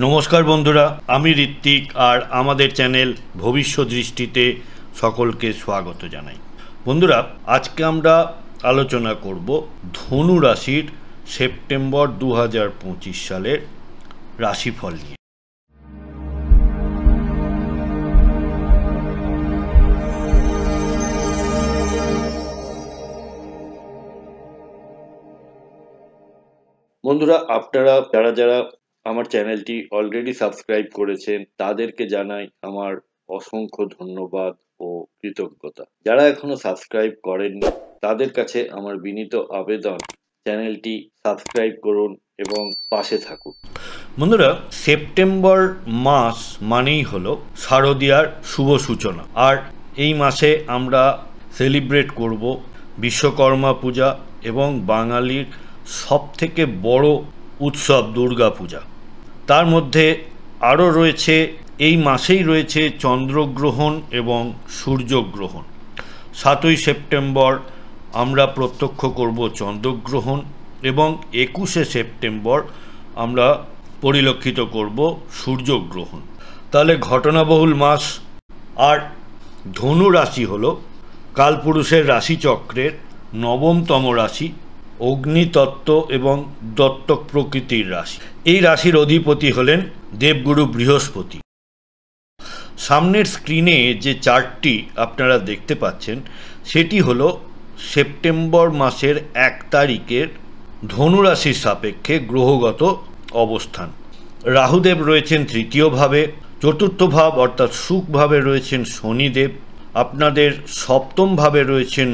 নমস্কার বন্ধুরা, আমি ঋত্বিক আর আমাদের চ্যানেল ভবিষ্যৎ দৃষ্টিতে সকলকে স্বাগত জানাই। বন্ধুরা, আজকে আমরা আলোচনা করব ধনু রাশির সেপ্টেম্বর 2025 সালের রাশিফল নিয়ে। বন্ধুরা, আপনারা যারা আমার চ্যানেলটি অলরেডি সাবস্ক্রাইব করেছেন তাদেরকে জানাই আমার অসংখ্য ধন্যবাদ ও কৃতজ্ঞতা। যারা এখনো সাবস্ক্রাইব করেননি তাদের কাছে আমার বিনীত আবেদন, চ্যানেলটি সাবস্ক্রাইব করুন এবং পাশে থাকুন। বন্ধুরা, সেপ্টেম্বর মাস মানেই হলো শারদীয়ার শুভ সূচনা, আর এই মাসে আমরা সেলিব্রেট করব বিশ্বকর্মা পূজা এবং বাঙালির সবথেকে বড় উৎসব দুর্গা পূজা। তার মধ্যে আরও রয়েছে, এই মাসেই রয়েছে চন্দ্রগ্রহণ এবং সূর্যগ্রহণ। 7ই সেপ্টেম্বর আমরা প্রত্যক্ষ করব চন্দ্রগ্রহণ এবং 21শে সেপ্টেম্বর আমরা পরিলক্ষিত করব সূর্যগ্রহণ। তাহলে ঘটনাবহুল মাস। আর ধনু রাশি হলো কালপুরুষের রাশিচক্রের 9তম রাশি, অগ্নিতত্ত্ব এবং দত্তক প্রকৃতির রাশি। এই রাশির অধিপতি হলেন দেবগুরু বৃহস্পতি। সামনের স্ক্রিনে যে চার্টটি আপনারা দেখতে পাচ্ছেন সেটি হলো সেপ্টেম্বর মাসের 1 তারিখের ধনু রাশির সাপেক্ষে গ্রহগত অবস্থান। রাহুদেব রয়েছেন 3য় ভাবে, 4র্থ ভাব অর্থাৎ সুখভাবে রয়েছেন শনিদেব, আপনাদের 7ম ভাবে রয়েছেন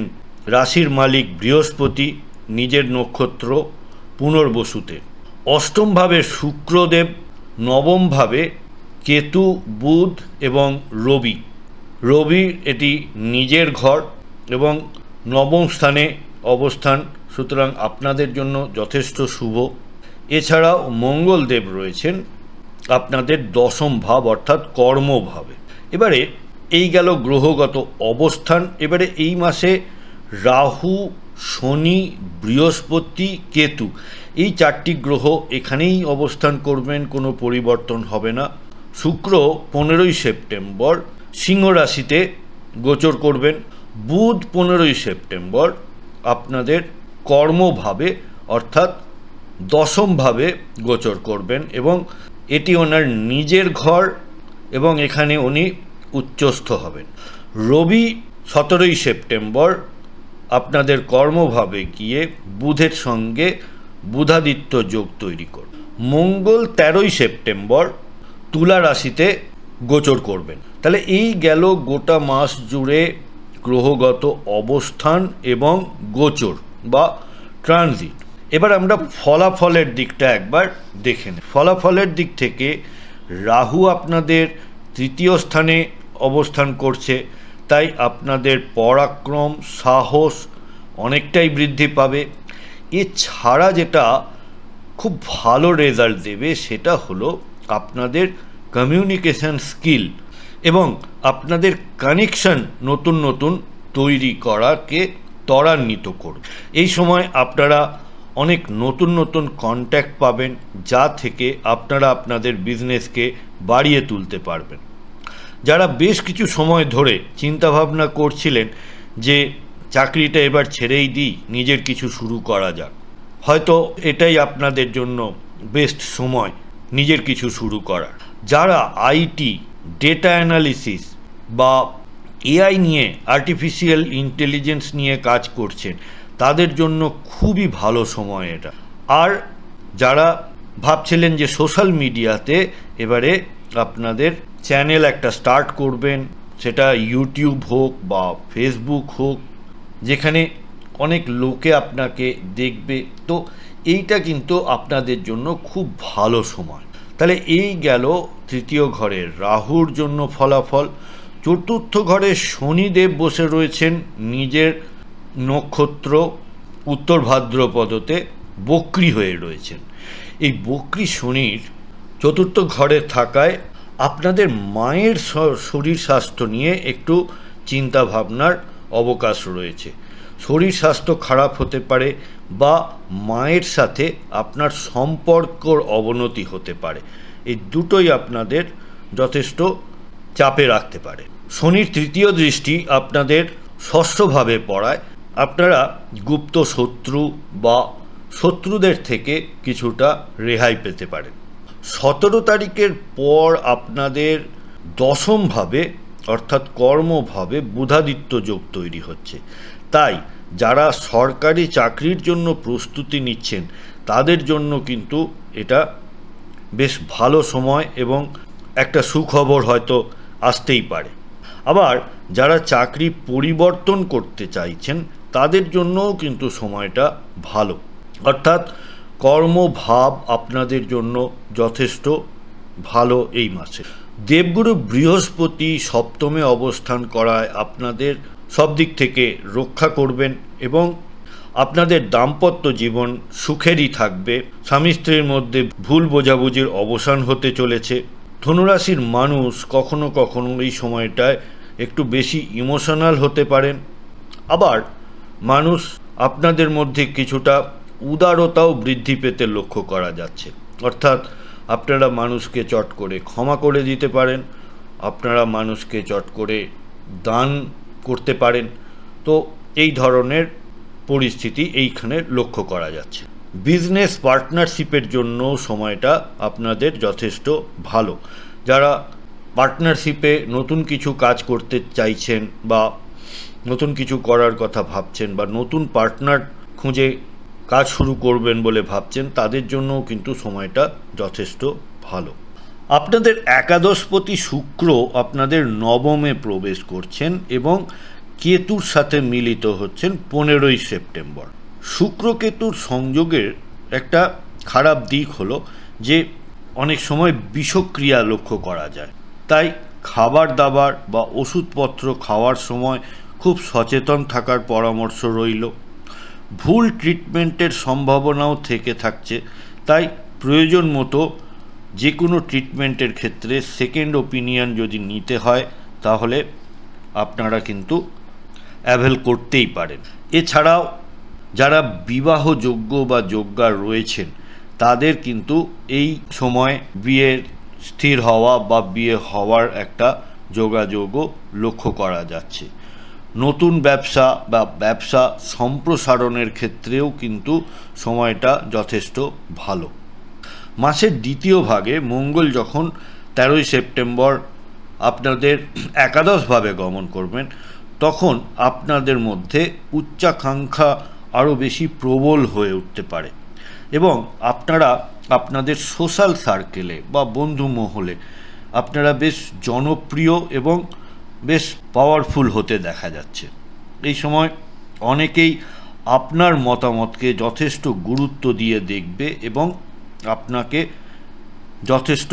রাশির মালিক বৃহস্পতি নিজের নক্ষত্র পুনর্বসুতে, 8ম ভাবে শুক্রদেব, 9ম ভাবে কেতু, বুধ এবং রবি এটি নিজের ঘর এবং 9ম স্থানে অবস্থান, সুতরাং আপনাদের জন্য যথেষ্ট শুভ। এছাড়াও মঙ্গলদেব রয়েছেন আপনাদের 10ম ভাব অর্থাৎ কর্মভাবে। এবারে এই গেল গ্রহগত অবস্থান। এবারে এই মাসে রাহু, শনি, বৃহস্পতি, কেতু এই 4টি গ্রহ এখানেই অবস্থান করবেন, কোনো পরিবর্তন হবে না। শুক্র 15ই সেপ্টেম্বর সিংহ রাশিতে গোচর করবেন। বুধ 15ই সেপ্টেম্বর আপনাদের কর্মভাবে অর্থাৎ 10ম ভাবে গোচর করবেন এবং এটি ওনার নিজের ঘর এবং এখানে উনি উচ্চস্থ হবেন। রবি 17ই সেপ্টেম্বর আপনাদের কর্মভাবে গিয়ে বুধের সঙ্গে বুধাদিত্য যোগ তৈরি করবে। মঙ্গল 13ই সেপ্টেম্বর তুলা রাশিতে গোচর করবেন। তাহলে এই গেল গোটা মাস জুড়ে গ্রহগত অবস্থান এবং গোচর বা ট্রানজিট। এবার আমরা ফলাফলের দিকটা একবার দেখে নিই। ফলাফলের দিক থেকে রাহু আপনাদের 3য় স্থানে অবস্থান করছে, তাই আপনাদের পরাক্রম, সাহস অনেকটাই বৃদ্ধি পাবে। এছাড়া যেটা খুব ভালো রেজাল্ট দেবে সেটা হলো আপনাদের কমিউনিকেশন স্কিল এবং আপনাদের কানেকশন নতুন তৈরি করাকে ত্বরান্বিত করবে। এই সময় আপনারা অনেক নতুন কন্ট্যাক্ট পাবেন, যা থেকে আপনারা আপনাদের বিজনেসকে বাড়িয়ে তুলতে পারবেন। যারা বেশ কিছু সময় ধরে চিন্তাভাবনা করছিলেন যে চাকরিটা এবার ছেড়েই দিই, নিজের কিছু শুরু করা যাক, হয়তো এটাই আপনাদের জন্য বেস্ট সময় নিজের কিছু শুরু করার। যারা আইটি, ডেটা অ্যানালিসিস বা এআই নিয়ে, আর্টিফিশিয়াল ইন্টেলিজেন্স নিয়ে কাজ করছেন তাদের জন্য খুবই ভালো সময় এটা। আর যারা ভাবছিলেন যে সোশ্যাল মিডিয়াতে এবারে আপনাদের চ্যানেল একটা স্টার্ট করবেন, সেটা ইউটিউব হোক বা ফেসবুক হোক, যেখানে অনেক লোকে আপনাকে দেখবে, তো এইটা কিন্তু আপনাদের জন্য খুব ভালো সময়। তাহলে এই গেল 3য় ঘরের রাহুর জন্য ফলাফল। 4র্থ ঘরে শনিদেব বসে রয়েছেন নিজের নক্ষত্র উত্তর ভাদ্রপদতে, বক্রী হয়ে রয়েছেন। এই বক্রী শনির 4র্থ ঘরে থাকায় আপনাদের মায়ের শরীর স্বাস্থ্য নিয়ে একটু চিন্তা ভাবনার অবকাশ রয়েছে। শরীর স্বাস্থ্য খারাপ হতে পারে বা মায়ের সাথে আপনার সম্পর্কর অবনতি হতে পারে, এই দুটোই আপনাদের যথেষ্ট চাপে রাখতে পারে। শনির তৃতীয় দৃষ্টি আপনাদের ষষ্ঠভাবে পড়ায় আপনারা গুপ্ত শত্রু বা শত্রুদের থেকে কিছুটা রেহাই পেতে পারেন। 17 তারিখের পর আপনাদের দশমভাবে অর্থাৎ কর্মভাবে বুধাদিত্য যোগ তৈরি হচ্ছে। তাই যারা সরকারি চাকরির জন্য প্রস্তুতি নিচ্ছেন তাদের জন্য কিন্তু এটা বেশ ভালো সময় এবং একটা সুখবর হয়তো আসতেই পারে। আবার যারা চাকরি পরিবর্তন করতে চাইছেন তাদের জন্যও কিন্তু সময়টা ভালো, অর্থাৎ কর্মভাব আপনাদের জন্য যথেষ্ট ভালো এই মাসে। দেবগুরু বৃহস্পতি সপ্তমে অবস্থান করায় আপনাদের সব দিক থেকে রক্ষা করবেন এবং আপনাদের দাম্পত্য জীবন সুখেরই থাকবে। স্বামী স্ত্রীর মধ্যে ভুল বোঝাবুঝির অবসান হতে চলেছে। ধনুরাশির মানুষ কখনো কখনো এই সময়টায় একটু বেশি ইমোশনাল হতে পারেন। আবার মানুষ আপনাদের মধ্যে কিছুটা উদারতাও বৃদ্ধি পেতে লক্ষ্য করা যাচ্ছে, অর্থাৎ আপনারা মানুষকে চট করে ক্ষমা করে দিতে পারেন, আপনারা মানুষকে চট করে দান করতে পারেন। তো এই ধরনের পরিস্থিতি এইখানে লক্ষ্য করা যাচ্ছে। বিজনেস পার্টনারশিপের জন্য সময়টা আপনাদের যথেষ্ট ভালো। যারা পার্টনারশিপে নতুন কিছু কাজ করতে চাইছেন বা নতুন কিছু করার কথা ভাবছেন বা নতুন পার্টনার খুঁজে কাজ শুরু করবেন বলে ভাবছেন তাদের জন্যও কিন্তু সময়টা যথেষ্ট ভালো। আপনাদের একাদশপতি শুক্র আপনাদের নবমে প্রবেশ করছেন এবং কেতুর সাথে মিলিত হচ্ছেন 15ই সেপ্টেম্বর। শুক্র কেতুর সংযোগের একটা খারাপ দিক হলো যে অনেক সময় বিষক্রিয়া লক্ষ্য করা যায়। তাই খাবার দাবার বা ওষুধপত্র খাওয়ার সময় খুব সচেতন থাকার পরামর্শ রইল। ভুল ট্রিটমেন্টের সম্ভাবনাও থেকে থাকছে, তাই প্রয়োজন মতো যে কোনো ট্রিটমেন্টের ক্ষেত্রে সেকেন্ড ওপিনিয়ন যদি নিতে হয় তাহলে আপনারা কিন্তু অ্যাভেল করতেই পারেন। এছাড়াও যারা বিবাহযোগ্য বা যোগ্যা রয়েছেন তাদের কিন্তু এই সময় বিয়ের স্থির হওয়া বা বিয়ে হওয়ার একটা যোগাযোগও লক্ষ্য করা যাচ্ছে। নতুন ব্যবসা বা ব্যবসা সম্প্রসারণের ক্ষেত্রেও কিন্তু সময়টা যথেষ্ট ভালো। মাসের দ্বিতীয় ভাগে মঙ্গল যখন 13ই সেপ্টেম্বর আপনাদের একাদশভাবে গমন করবেন তখন আপনাদের মধ্যে উচ্চাকাঙ্ক্ষা আরও বেশি প্রবল হয়ে উঠতে পারে এবং আপনারা আপনাদের সোশ্যাল সার্কেলে বা বন্ধু মহলে আপনারা বেশ জনপ্রিয় এবং বেশ পাওয়ারফুল হতে দেখা যাচ্ছে। এই সময় অনেকেই আপনার মতামতকে যথেষ্ট গুরুত্ব দিয়ে দেখবে এবং আপনাকে যথেষ্ট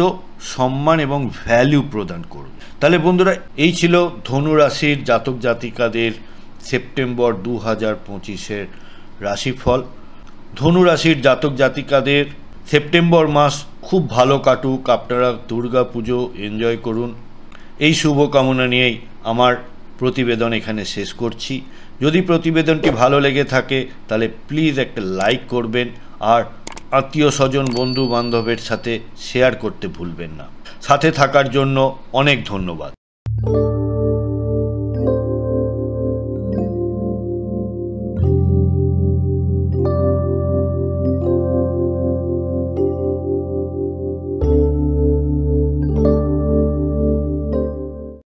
সম্মান এবং ভ্যালু প্রদান করবে। তাহলে বন্ধুরা, এই ছিল ধনুরাশির জাতক জাতিকাদের সেপ্টেম্বর 2025-এর রাশিফল। ধনুরাশির জাতক জাতিকাদের সেপ্টেম্বর মাস খুব ভালো কাটুক, আপনারা দুর্গা পুজো এনজয় করুন, এই শুভকামনা নিয়েই আমার প্রতিবেদন এখানে শেষ করছি। যদি প্রতিবেদনটি ভালো লেগে থাকে তাহলে প্লিজ একটা লাইক করবেন আর আত্মীয় স্বজন বন্ধু বান্ধবের সাথে শেয়ার করতে ভুলবেন না। সাথে থাকার জন্য অনেক ধন্যবাদ।